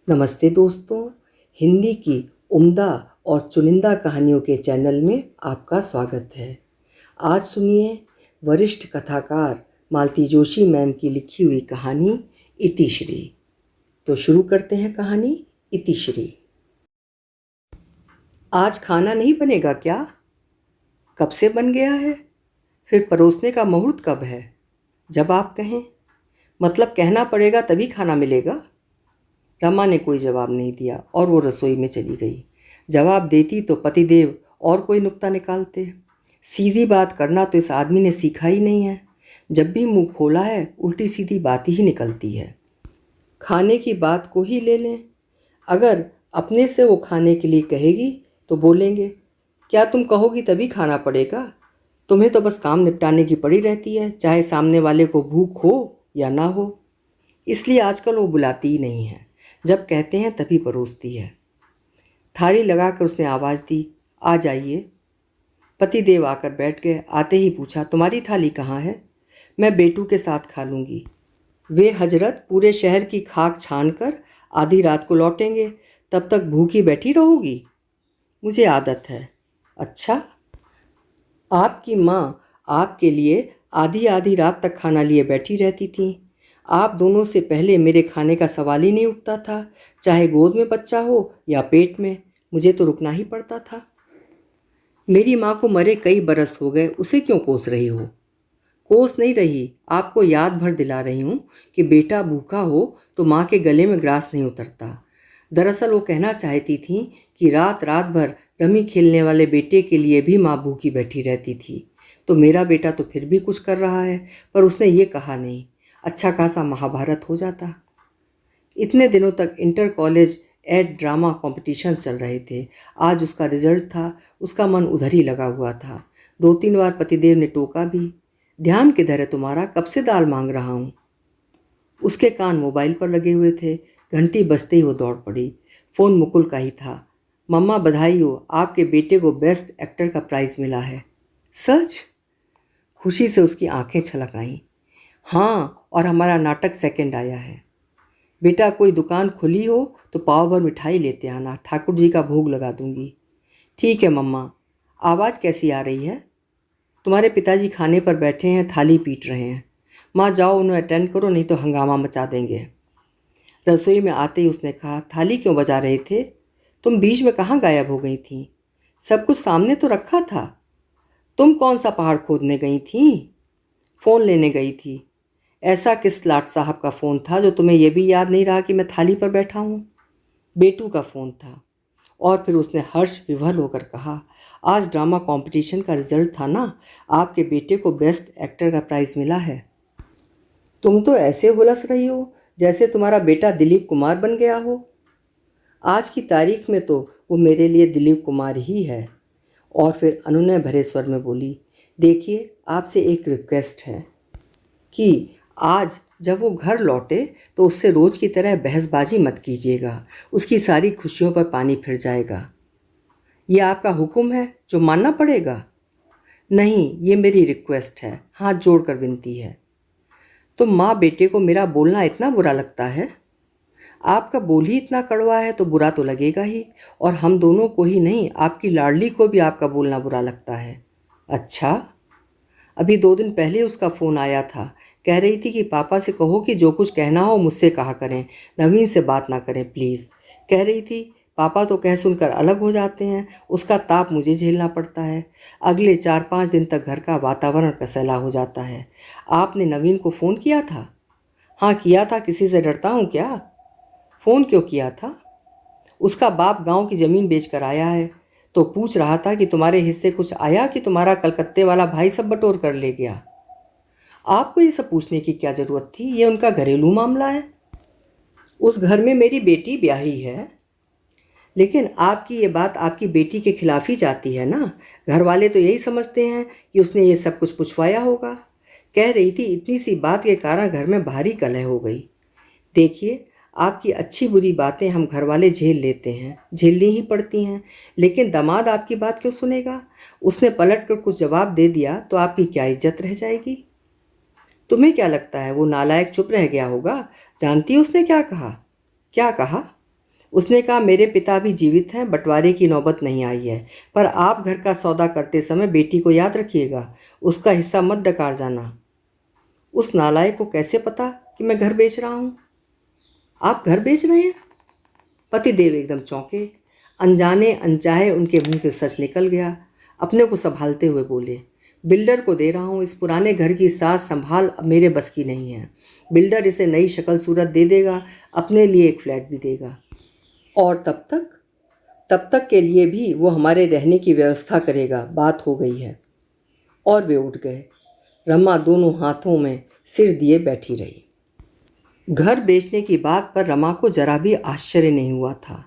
नमस्ते दोस्तों, हिंदी की उम्दा और चुनिंदा कहानियों के चैनल में आपका स्वागत है। आज सुनिए वरिष्ठ कथाकार मालती जोशी मैम की लिखी हुई कहानी इतिश्री। तो शुरू करते हैं कहानी इतिश्री। आज खाना नहीं बनेगा क्या? कब से बन गया है? फिर परोसने का मुहूर्त कब है? जब आप कहें। मतलब कहना पड़ेगा तभी खाना मिलेगा। रमा ने कोई जवाब नहीं दिया और वो रसोई में चली गई। जवाब देती तो पतिदेव और कोई नुक्ता निकालते। सीधी बात करना तो इस आदमी ने सीखा ही नहीं है। जब भी मुंह खोला है उल्टी सीधी बात ही निकलती है। खाने की बात को ही ले लें। अगर अपने से वो खाने के लिए कहेगी तो बोलेंगे, क्या तुम कहोगी तभी खाना पड़ेगा? तुम्हें तो बस काम निपटाने की पड़ी रहती है, चाहे सामने वाले को भूख हो या ना हो। इसलिए आजकल वो बुलाती ही नहीं है, जब कहते हैं तभी परोसती है। थाली लगाकर उसने आवाज़ दी, आ जाइए। पतिदेव आकर बैठ गए। आते ही पूछा, तुम्हारी थाली कहाँ है? मैं बेटू के साथ खा लूँगी। वे हजरत पूरे शहर की खाक छान कर आधी रात को लौटेंगे, तब तक भूखी बैठी रहोगी? मुझे आदत है। अच्छा, आपकी माँ आपके लिए आधी आधी रात तक खाना लिए बैठी रहती थी। आप दोनों से पहले मेरे खाने का सवाल ही नहीं उठता था, चाहे गोद में बच्चा हो या पेट में। मुझे तो रुकना ही पड़ता था। मेरी माँ को मरे कई बरस हो गए, उसे क्यों कोस रही हो? कोस नहीं रही, आपको याद भर दिला रही हूँ कि बेटा भूखा हो तो माँ के गले में ग्रास नहीं उतरता। दरअसल वो कहना चाहती थी कि रात रात भर रमी खेलने वाले बेटे के लिए भी माँ भूखी बैठी रहती थी। तो मेरा बेटा तो फिर भी कुछ कर रहा है, पर उसने ये कहा नहीं। अच्छा खासा महाभारत हो जाता। इतने दिनों तक इंटर कॉलेज एड ड्रामा कॉम्पिटिशन चल रहे थे। आज उसका रिजल्ट था। उसका मन उधर ही लगा हुआ था। 2-3 बार पतिदेव ने टोका भी, ध्यान किधर है तुम्हारा? कब से दाल मांग रहा हूँ। उसके कान मोबाइल पर लगे हुए थे। घंटी बजते ही वो दौड़ पड़ी। फ़ोन मुकुल का ही था। मम्मा बधाई हो, आपके बेटे को बेस्ट एक्टर का प्राइज़ मिला है। सच? खुशी से उसकी आंखें छलक आईं। हाँ, और हमारा नाटक सेकंड आया है। बेटा कोई दुकान खुली हो तो पाव भर मिठाई लेते आना, ठाकुर जी का भोग लगा दूंगी। ठीक है मम्मा। आवाज़ कैसी आ रही है? तुम्हारे पिताजी खाने पर बैठे हैं, थाली पीट रहे हैं। माँ जाओ उन्हें अटेंड करो, नहीं तो हंगामा मचा देंगे। रसोई में आते ही उसने कहा, थाली क्यों बजा रहे थे? तुम बीच में कहाँ गायब हो गई थी? सब कुछ सामने तो रखा था। तुम कौन सा पहाड़ खोदने गई थी? फ़ोन लेने गई थी। ऐसा किस लाट साहब का फ़ोन था जो तुम्हें यह भी याद नहीं रहा कि मैं थाली पर बैठा हूँ? बेटू का फ़ोन था। और फिर उसने हर्ष विभोर होकर कहा, आज ड्रामा कंपटीशन का रिजल्ट था ना, आपके बेटे को बेस्ट एक्टर का प्राइज़ मिला है। तुम तो ऐसे हुलस रही हो जैसे तुम्हारा बेटा दिलीप कुमार बन गया हो। आज की तारीख में तो वो मेरे लिए दिलीप कुमार ही है। और फिर अनुनय भरे स्वर में बोली, देखिए आपसे एक रिक्वेस्ट है कि आज जब वो घर लौटे तो उससे रोज़ की तरह बहसबाजी मत कीजिएगा। उसकी सारी खुशियों पर पानी फिर जाएगा। ये आपका हुक्म है जो मानना पड़ेगा? नहीं, ये मेरी रिक्वेस्ट है, हाथ जोड़कर विनती है। तो माँ बेटे को मेरा बोलना इतना बुरा लगता है? आपका बोल ही इतना कड़वा है तो बुरा तो लगेगा ही। और हम दोनों को ही नहीं, आपकी लाडली को भी आपका बोलना बुरा लगता है। अच्छा, अभी 2 दिन पहले उसका फ़ोन आया था। कह रही थी कि पापा से कहो कि जो कुछ कहना हो मुझसे कहा करें, नवीन से बात ना करें प्लीज़। कह रही थी पापा तो कह सुनकर अलग हो जाते हैं, उसका ताप मुझे झेलना पड़ता है। अगले 4-5 दिन तक घर का वातावरण कसैला हो जाता है। आपने नवीन को फ़ोन किया था? हाँ किया था, किसी से डरता हूँ क्या? फ़ोन क्यों किया था? उसका बाप गांव की ज़मीन बेचकर आया है, तो पूछ रहा था कि तुम्हारे हिस्से कुछ आया कि तुम्हारा कलकत्ते वाला भाई सब बटोर कर ले गया। आपको ये सब पूछने की क्या ज़रूरत थी? ये उनका घरेलू मामला है। उस घर में मेरी बेटी ब्याही है। लेकिन आपकी ये बात आपकी बेटी के खिलाफ ही जाती है ना। घर वाले तो यही समझते हैं कि उसने ये सब कुछ पुछवाया होगा। कह रही थी इतनी सी बात के कारण घर में भारी कलह हो गई। देखिए, आपकी अच्छी बुरी बातें हम घर वाले झेल लेते हैं, झेलनी ही पड़ती हैं। लेकिन दामाद आपकी बात क्यों सुनेगा? उसने पलट कर कुछ जवाब दे दिया तो आपकी क्या इज्जत रह जाएगी? तुम्हें क्या लगता है वो नालायक चुप रह गया होगा? जानती हो उसने क्या कहा? क्या कहा? उसने कहा, मेरे पिता भी जीवित हैं, बंटवारे की नौबत नहीं आई है, पर आप घर का सौदा करते समय बेटी को याद रखिएगा, उसका हिस्सा मत डकार जाना। उस नालायक को कैसे पता कि मैं घर बेच रहा हूँ? आप घर बेच रहे हैं? पतिदेव एकदम चौंके। अनजाने अनचाहे उनके मुंह से सच निकल गया। अपने को संभालते हुए बोले, बिल्डर को दे रहा हूँ, इस पुराने घर की साज संभाल अब मेरे बस की नहीं है। बिल्डर इसे नई शक्ल सूरत दे देगा, अपने लिए एक फ्लैट भी देगा, और तब तक के लिए भी वो हमारे रहने की व्यवस्था करेगा। बात हो गई है। और वे उठ गए। रमा दोनों हाथों में सिर दिए बैठी रही। घर बेचने की बात पर रमा को जरा भी आश्चर्य नहीं हुआ था।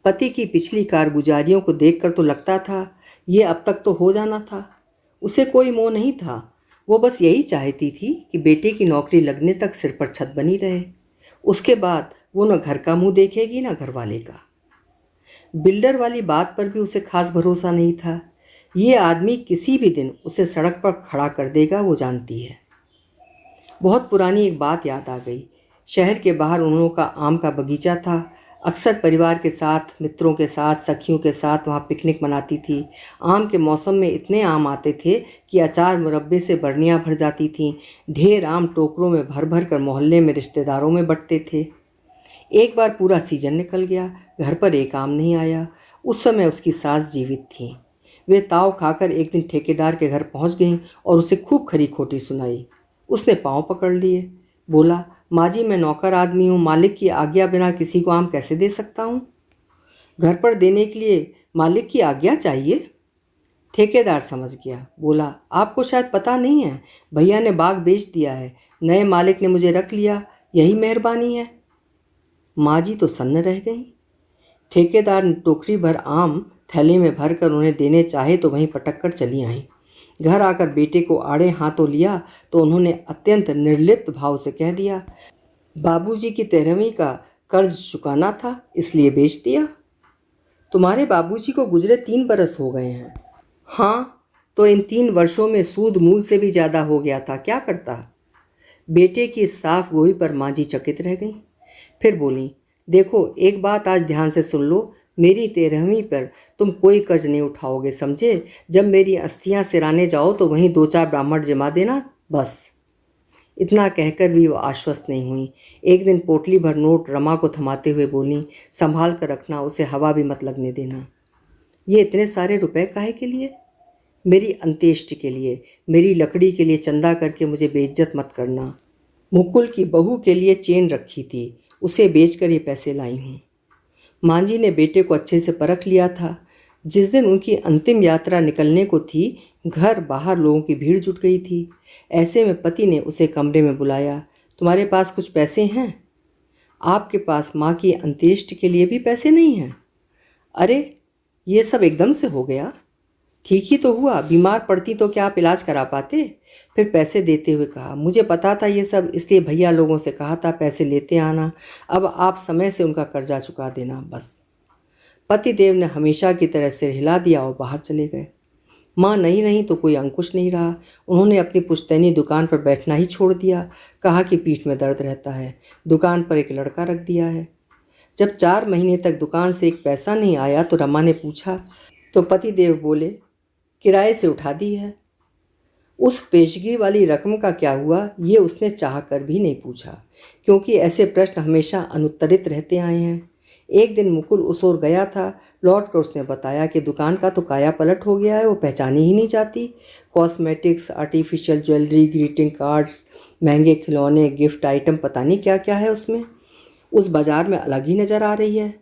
पति की पिछली कारगुजारियों को देखकर तो लगता था ये अब तक तो हो जाना था। उसे कोई मोह नहीं था। वो बस यही चाहती थी कि बेटे की नौकरी लगने तक सिर पर छत बनी रहे। उसके बाद वो न घर का मुंह देखेगी न घर वाले का। बिल्डर वाली बात पर भी उसे खास भरोसा नहीं था। ये आदमी किसी भी दिन उसे सड़क पर खड़ा कर देगा, वो जानती है। बहुत पुरानी एक बात याद आ गई। शहर के बाहर उन लोगों का आम का बगीचा था। अक्सर परिवार के साथ, मित्रों के साथ, सखियों के साथ वहाँ पिकनिक मनाती थी। आम के मौसम में इतने आम आते थे कि अचार मुरब्बे से बरनियाँ भर जाती थीं। ढेर आम टोकरों में भर भर कर मोहल्ले में रिश्तेदारों में बंटते थे। एक बार पूरा सीजन निकल गया, घर पर एक आम नहीं आया। उस समय उसकी सास जीवित थी। वे ताव खाकर एक दिन ठेकेदार के घर पहुंच गईं और उसे खूब खरी खोटी सुनाई। उसने पांव पकड़ लिए, बोला, माँ जी, मैं नौकर आदमी हूँ, मालिक की आज्ञा बिना किसी को आम कैसे दे सकता हूँ? घर पर देने के लिए मालिक की आज्ञा चाहिए। ठेकेदार समझ गया, बोला, आपको शायद पता नहीं है, भैया ने बाग बेच दिया है, नए मालिक ने मुझे रख लिया, यही मेहरबानी है। माँ जी तो सन्न रह गई। ठेकेदार ने टोकरी भर आम थैले में भर कर उन्हें देने चाहे तो वहीं पटक कर चली आईं। घर आकर बेटे को आड़े हाथों लिया तो उन्होंने अत्यंत निर्लिप्त भाव से कह दिया, बाबूजी की 13वीं का कर्ज चुकाना था, इसलिए बेच दिया। तुम्हारे बाबूजी को गुजरे 3 बरस हो गए हैं। हाँ, तो इन 3 वर्षों में सूद मूल से भी ज़्यादा हो गया था, क्या करता? बेटे की साफ गोई पर माँ जी चकित रह गईं। फिर बोली, देखो, एक बात आज ध्यान से सुन लो, मेरी 13वीं पर तुम कोई कर्ज नहीं उठाओगे, समझे? जब मेरी अस्थियां सिराने जाओ तो वहीं 2-4 ब्राह्मण जमा देना, बस। इतना कहकर भी वो आश्वस्त नहीं हुई। एक दिन पोटली भर नोट रमा को थमाते हुए बोली, संभाल कर रखना, उसे हवा भी मत लगने देना। ये इतने सारे रुपए काहे के लिए? मेरी अंत्येष्टि के लिए, मेरी लकड़ी के लिए चंदा करके मुझे बेइज्जत मत करना। मुकुल की बहू के लिए चेन रखी थी, उसे बेचकर ये पैसे लाई हूँ। माँ जी ने बेटे को अच्छे से परख लिया था। जिस दिन उनकी अंतिम यात्रा निकलने को थी, घर बाहर लोगों की भीड़ जुट गई थी। ऐसे में पति ने उसे कमरे में बुलाया, तुम्हारे पास कुछ पैसे हैं? आपके पास माँ की अंत्येष्टि के लिए भी पैसे नहीं हैं? अरे, ये सब एकदम से हो गया। ठीक ही तो हुआ, बीमार पड़ती तो क्या आप इलाज करा पाते? फिर पैसे देते हुए कहा, मुझे पता था ये सब, इसलिए भैया लोगों से कहा था पैसे लेते आना। अब आप समय से उनका कर्जा चुका देना, बस। पतिदेव ने हमेशा की तरह सिर हिला दिया और बाहर चले गए। माँ नहीं तो कोई अंकुश नहीं रहा। उन्होंने अपनी पुश्तैनी दुकान पर बैठना ही छोड़ दिया। कहा कि पीठ में दर्द रहता है। दुकान पर एक लड़का रख दिया है। जब 4 महीने तक दुकान से एक पैसा नहीं आया तो रमा ने पूछा तो पतिदेव बोले, किराए से उठा दी है। उस पेशगी वाली रकम का क्या हुआ, ये उसने चाह कर भी नहीं पूछा, क्योंकि ऐसे प्रश्न हमेशा अनुत्तरित रहते आए हैं। एक दिन मुकुल उस ओर गया था, लौट कर उसने बताया कि दुकान का तो काया पलट हो गया है, वो पहचानी ही नहीं जाती। Cosmetics, artificial jewellery, greeting cards, महंगे खिलौने, गिफ्ट आइटम, पता नहीं क्या क्या है उसमें। उस बाज़ार में अलग ही नज़र आ रही है।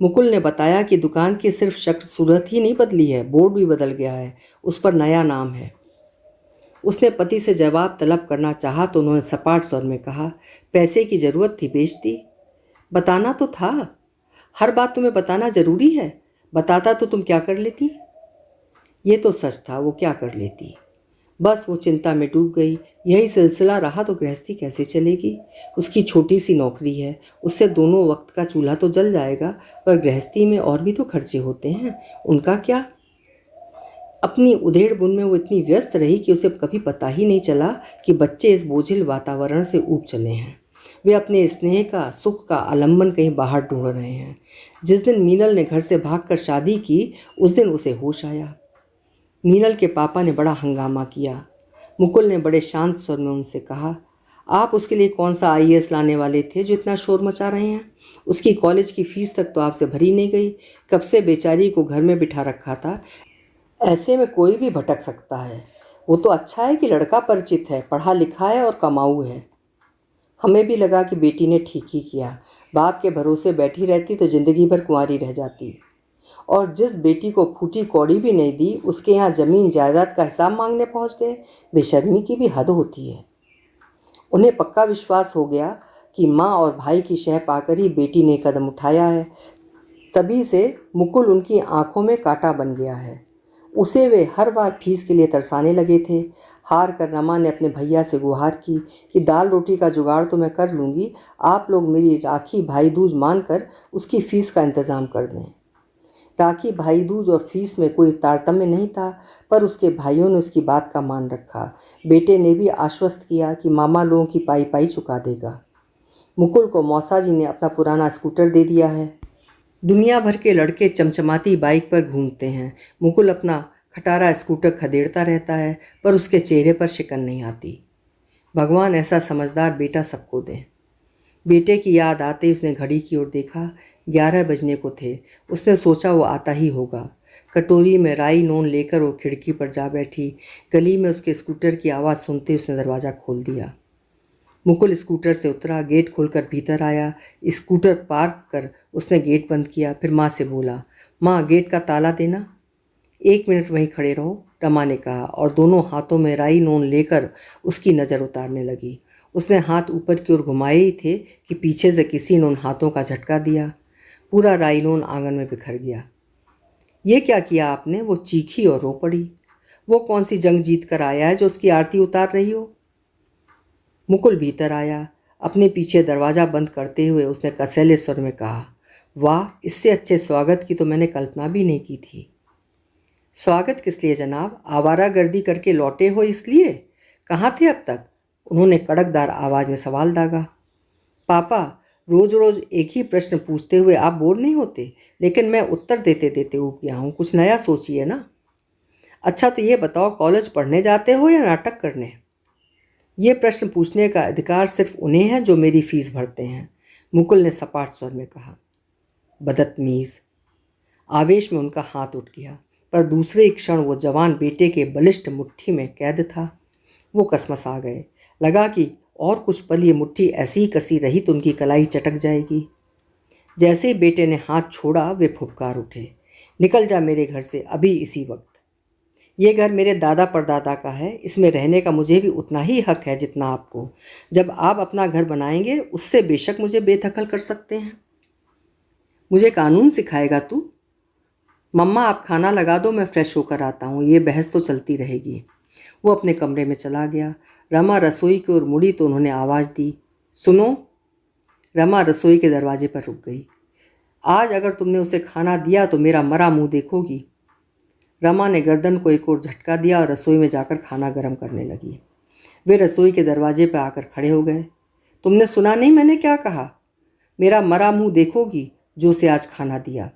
मुकुल ने बताया कि दुकान की सिर्फ शक्ल सूरत ही नहीं बदली है, बोर्ड भी बदल गया है, उस पर नया नाम है। उसने पति से जवाब तलब करना चाहा तो उन्होंने सपाट स्वर में कहा, पैसे की ज़रूरत थी, बेच दी। बताना तो था, हर बात तुम्हें बताना ज़रूरी है? बताता तो तुम क्या कर लेती? ये तो सच था, वो क्या कर लेती। बस वो चिंता में डूब गई। यही सिलसिला रहा तो गृहस्थी कैसे चलेगी? उसकी छोटी सी नौकरी है, उससे दोनों वक्त का चूल्हा तो जल जाएगा, पर गृहस्थी में और भी तो खर्चे होते हैं, उनका क्या? अपनी उधेड़ बुन में वो इतनी व्यस्त रही कि उसे कभी पता ही नहीं चला कि बच्चे इस बोझिल वातावरण से ऊब चले हैं। वे अपने स्नेह का, सुख का आलंबन कहीं बाहर ढूंढ रहे हैं। जिस दिन मीनल ने घर से भागकर शादी की उस दिन उसे होश आया। मीनल के पापा ने बड़ा हंगामा किया। मुकुल ने बड़े शांत स्वर में उनसे कहा, आप उसके लिए कौन सा आईएएस लाने वाले थे जो इतना शोर मचा रहे हैं? उसकी कॉलेज की फीस तक तो आपसे भरी नहीं गई। कब से बेचारी को घर में बिठा रखा था। ऐसे में कोई भी भटक सकता है। वो तो अच्छा है कि लड़का परिचित है, पढ़ा लिखा है और कमाऊ है। हमें भी लगा कि बेटी ने ठीक ही किया। बाप के भरोसे बैठी रहती तो जिंदगी भर कुंवारी रह जाती। और जिस बेटी को फूटी कौड़ी भी नहीं दी उसके यहाँ ज़मीन जायदाद का हिसाब मांगने पहुँच गए। बेशर्मी की भी हद होती है। उन्हें पक्का विश्वास हो गया कि माँ और भाई की शह पाकर ही बेटी ने कदम उठाया है। तभी से मुकुल उनकी आंखों में कांटा बन गया है। उसे वे हर बार फीस के लिए तरसाने लगे थे। हार कर रमा ने अपने भैया से गुहार की कि दाल रोटी का जुगाड़ तो मैं कर लूँगी, आप लोग मेरी राखी भाई दूज मानकर उसकी फ़ीस का इंतज़ाम कर दें। राखी भाई दूज और फीस में कोई तारतम्य नहीं था, पर उसके भाइयों ने उसकी बात का मान रखा। बेटे ने भी आश्वस्त किया कि मामा लोगों की पाई पाई चुका देगा। मुकुल को मौसा जी ने अपना पुराना स्कूटर दे दिया है। दुनिया भर के लड़के चमचमाती बाइक पर घूमते हैं। मुकुल अपना खटारा स्कूटर खदेड़ता रहता है, पर उसके चेहरे पर शिकन नहीं आती। भगवान ऐसा समझदार बेटा सबको दे। बेटे की याद आते ही उसने घड़ी की ओर देखा। 11 बजने को थे। उसने सोचा वो आता ही होगा। कटोरी में राई नून लेकर वो खिड़की पर जा बैठी। गली में उसके स्कूटर की आवाज़ सुनते ही उसने दरवाज़ा खोल दिया। मुकुल स्कूटर से उतरा, गेट खोलकर भीतर आया। स्कूटर पार्क कर उसने गेट बंद किया। फिर माँ से बोला, माँ गेट का ताला देना। 1 मिनट वहीं खड़े रहो, रमा ने कहा और दोनों हाथों में राई नून लेकर उसकी नज़र उतारने लगी। उसने हाथ ऊपर की ओर घुमाए ही थे कि पीछे से किसी ने उन हाथों का झटका दिया। पूरा राई नून आंगन में बिखर गया। ये क्या किया आपने? वो चीखी और रो पड़ी। वो कौन सी जंग जीत कर आया है जो उसकी आरती उतार रही हो? मुकुल भीतर आया। अपने पीछे दरवाज़ा बंद करते हुए उसने कसैले स्वर में कहा, वाह, इससे अच्छे स्वागत की तो मैंने कल्पना भी नहीं की थी। स्वागत किस लिए जनाब? आवारागर्दी करके लौटे हो इसलिए? कहाँ थे अब तक? उन्होंने कड़कदार आवाज़ में सवाल दागा। पापा, रोज़ रोज़ एक ही प्रश्न पूछते हुए आप बोर नहीं होते? लेकिन मैं उत्तर देते देते ऊब गया हूँ। कुछ नया सोचिए ना। अच्छा तो ये बताओ, कॉलेज पढ़ने जाते हो या नाटक करने? ये प्रश्न पूछने का अधिकार सिर्फ उन्हें है जो मेरी फीस भरते हैं, मुकुल ने सपाट स्वर में कहा। बदतमीज़। आवेश में उनका हाथ उठ गया, पर दूसरे क्षण वो जवान बेटे के बलिष्ठ मुट्ठी में कैद था। वो कसमसा गए। लगा कि और कुछ पल ये मुट्ठी ऐसी ही कसी रही तो उनकी कलाई चटक जाएगी। जैसे ही बेटे ने हाथ छोड़ा वे फुफकार उठे, निकल जा मेरे घर से अभी इसी वक्त। ये घर मेरे दादा परदादा का है, इसमें रहने का मुझे भी उतना ही हक है जितना आपको। जब आप अपना घर बनाएंगे उससे बेशक मुझे बेदखल कर सकते हैं। मुझे कानून सिखाएगा तू? मम्मा आप खाना लगा दो, मैं फ्रेश होकर आता हूँ। ये बहस तो चलती रहेगी। वो अपने कमरे में चला गया। रमा रसोई की ओर मुड़ी तो उन्होंने आवाज़ दी, सुनो। रमा रसोई के दरवाजे पर रुक गई। आज अगर तुमने उसे खाना दिया तो मेरा मरा मुंह देखोगी। रमा ने गर्दन को एक और झटका दिया और रसोई में जाकर खाना गर्म करने लगी। वे रसोई के दरवाजे पर आकर खड़े हो गए। तुमने सुना नहीं मैंने क्या कहा? मेरा मरा मुंह देखोगी जो उसे आज खाना दिया।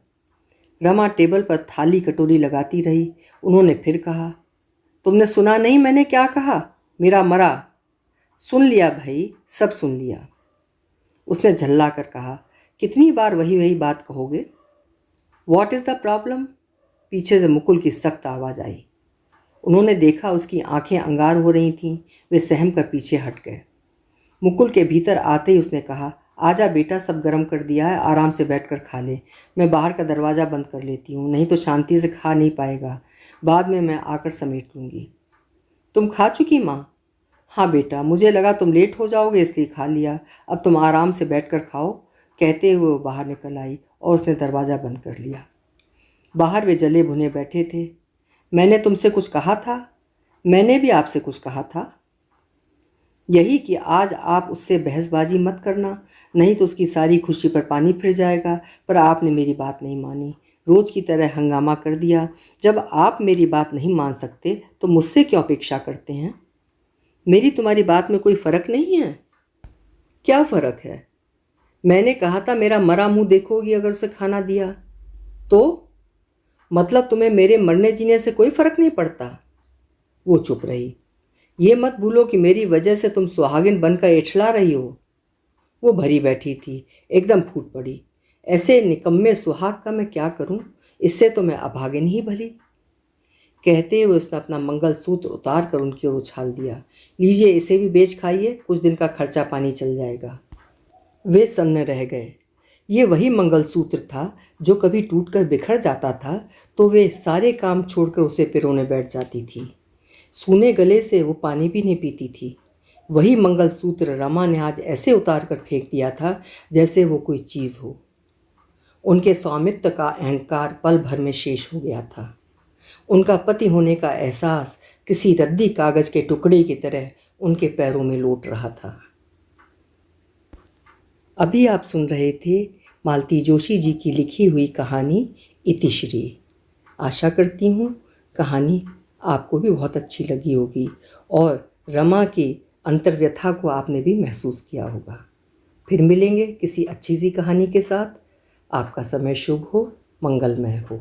रमा टेबल पर थाली कटोरी लगाती रही। उन्होंने फिर कहा, तुमने सुना नहीं मैंने क्या कहा? मेरा मरा। सुन लिया भाई, सब सुन लिया। उसने झल्ला कर कहा, कितनी बार वही वही बात कहोगे? What is the problem? पीछे से मुकुल की सख्त आवाज़ आई। उन्होंने देखा उसकी आंखें अंगार हो रही थीं। वे सहम कर पीछे हट गए। मुकुल के भीतर आते ही उसने कहा, आजा बेटा, सब गर्म कर दिया है, आराम से बैठकर खा ले। मैं बाहर का दरवाज़ा बंद कर लेती हूँ, नहीं तो शांति से खा नहीं पाएगा। बाद में मैं आकर समेट लूँगी। तुम खा चुकी माँ? हाँ बेटा, मुझे लगा तुम लेट हो जाओगे इसलिए खा लिया। अब तुम आराम से बैठकर खाओ। कहते हुए वो बाहर निकल आई और उसने दरवाज़ा बंद कर लिया। बाहर वे जले भुने बैठे थे। मैंने तुमसे कुछ कहा था? मैंने भी आपसे कुछ कहा था, यही कि आज आप उससे बहसबाजी मत करना, नहीं तो उसकी सारी खुशी पर पानी फिर जाएगा। पर आपने मेरी बात नहीं मानी, रोज़ की तरह हंगामा कर दिया। जब आप मेरी बात नहीं मान सकते तो मुझसे क्यों अपेक्षा करते हैं? मेरी तुम्हारी बात में कोई फ़र्क नहीं है? क्या फ़र्क है? मैंने कहा था मेरा मरा मुंह देखोगी अगर उसे खाना दिया तो? मतलब तुम्हें मेरे मरने जीने से कोई फर्क नहीं पड़ता? वो चुप रही। ये मत भूलो कि मेरी वजह से तुम सुहागिन बनकर इठला रही हो। वो भरी बैठी थी, एकदम फूट पड़ी। ऐसे निकम्मे सुहाग का मैं क्या करूं? इससे तो मैं अभागिन ही भली। कहते हुए उसने अपना मंगलसूत्र उतार कर उनकी ओर उछाल दिया। लीजिए, इसे भी बेच खाइए, कुछ दिन का खर्चा पानी चल जाएगा। वे सन्न रह गए। ये वही मंगलसूत्र था जो कभी टूटकर बिखर जाता था तो वे सारे काम छोड़कर उसे पिरोने बैठ जाती थी। सूने गले से वो पानी भी नहीं पीती थी। वही मंगलसूत्र रमा ने आज ऐसे उतार कर फेंक दिया था जैसे वो कोई चीज़ हो। उनके स्वामित्व का अहंकार पल भर में शेष हो गया था। उनका पति होने का एहसास किसी रद्दी कागज के टुकड़े की तरह उनके पैरों में लौट रहा था। अभी आप सुन रहे थे मालती जोशी जी की लिखी हुई कहानी इतिश्री। आशा करती हूँ कहानी आपको भी बहुत अच्छी लगी होगी और रमा की अंतर्व्यथा को आपने भी महसूस किया होगा। फिर मिलेंगे किसी अच्छी सी कहानी के साथ। आपका समय शुभ हो, मंगलमय हो।